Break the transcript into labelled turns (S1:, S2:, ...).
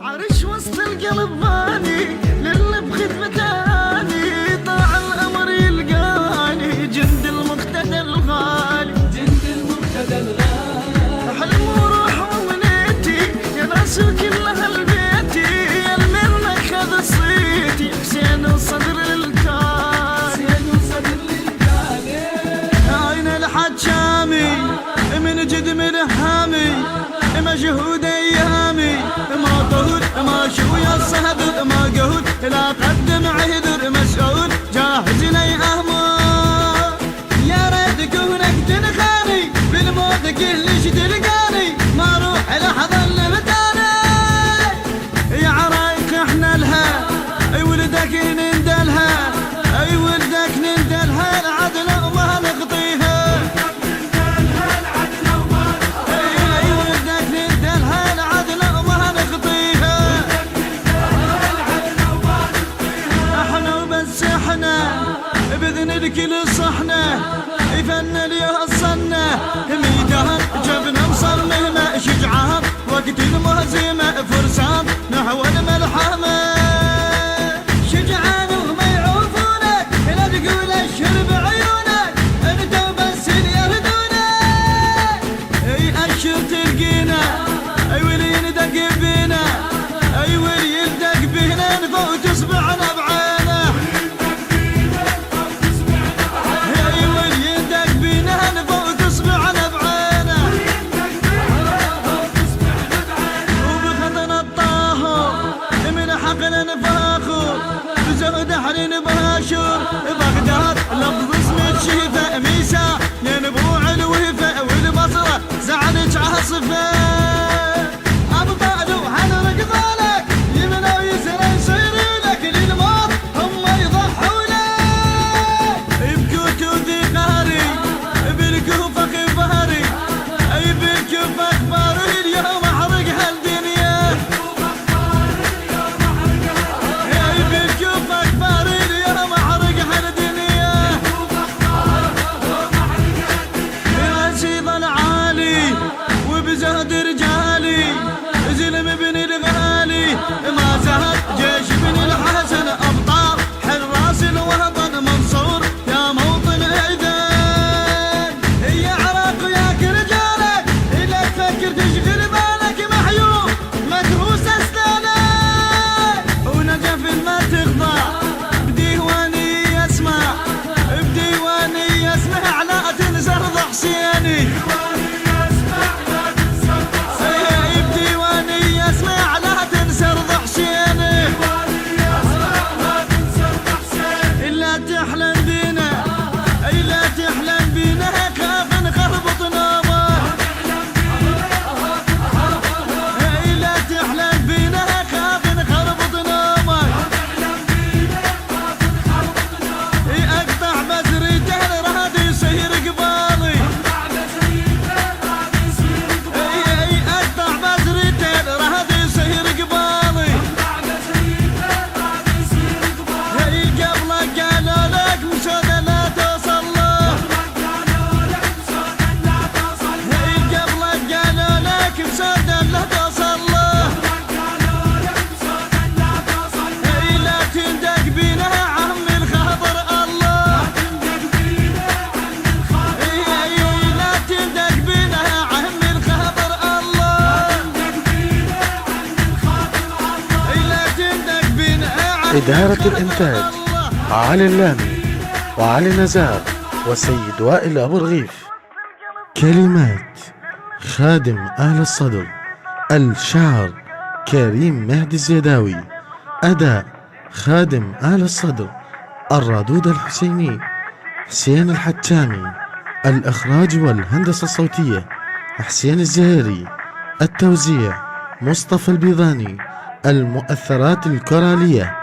S1: عرش وسط القلب باني للي بخدمتاني طاع الامر يلقاني جند المقتدى الغالي حلم وروح ومنيتي يا ناس كلها البيتي يا المرنة خذ صيتي حسين الصدر للكالي عين الحجامي من جد مرهامي مجهود ايامي ما طهر ما شوي الصهد ما قهد لا قدم عهدر مسعود جاهز لي اهمر يا ريت كونك تنخاني بالموت كلش تلقاني ما روح لحظه لمتاني يا عرايق احنا لها اي ولدك نندلها اي ولدك نندلها العدل وما نخطيها بإذن الكل صحنا يفن اللي وصلنا ميدان جبنا مصممة شجعان وقت المهزمة فرسان نحو الملحمة شجعان وما يعوفونك لا تقول الشرب عيونك انت وبس اللي يهدونك اي اشر تلقينا اي ولي يندق بينا اي ولي يلدق بينا نفوت اصبعنا بعينه حرين بهاشور بغداد لفظ اسم الشيفة ميسا ينبوع الوهفة والبصرة زعلت عاصفة أبطال وحنرق ذلك يمنى ويسرى يصير لك للموت هم يضحوا لك بكوت وذي قهري بالكوفة خفاري أي بالكوفة خفاري اليوم أحرق هالدنيا زهد رجالي زلم بن الغالي ما زهد جيش بن الحسن ابطال حراس الوطن منصور يا موطن العيدان يا عراق ياك رجالك لا تفكر تشغل بالك محيوم مدروس اسنانك ونجف ما تخضع بديواني يسمع لا تنسى رضا حسيني
S2: إدارة الإنتاج علي اللامي وعلي نزار وسيد وائل أبو الرغيف. كلمات خادم أهل الصدر، الشعر كريم مهدي الزيداوي، أداء خادم أهل الصدر الرادود الحسيني حسين الحتامي، الإخراج والهندسة الصوتية حسين الزهيري، التوزيع مصطفى البيضاني، المؤثرات الكورالية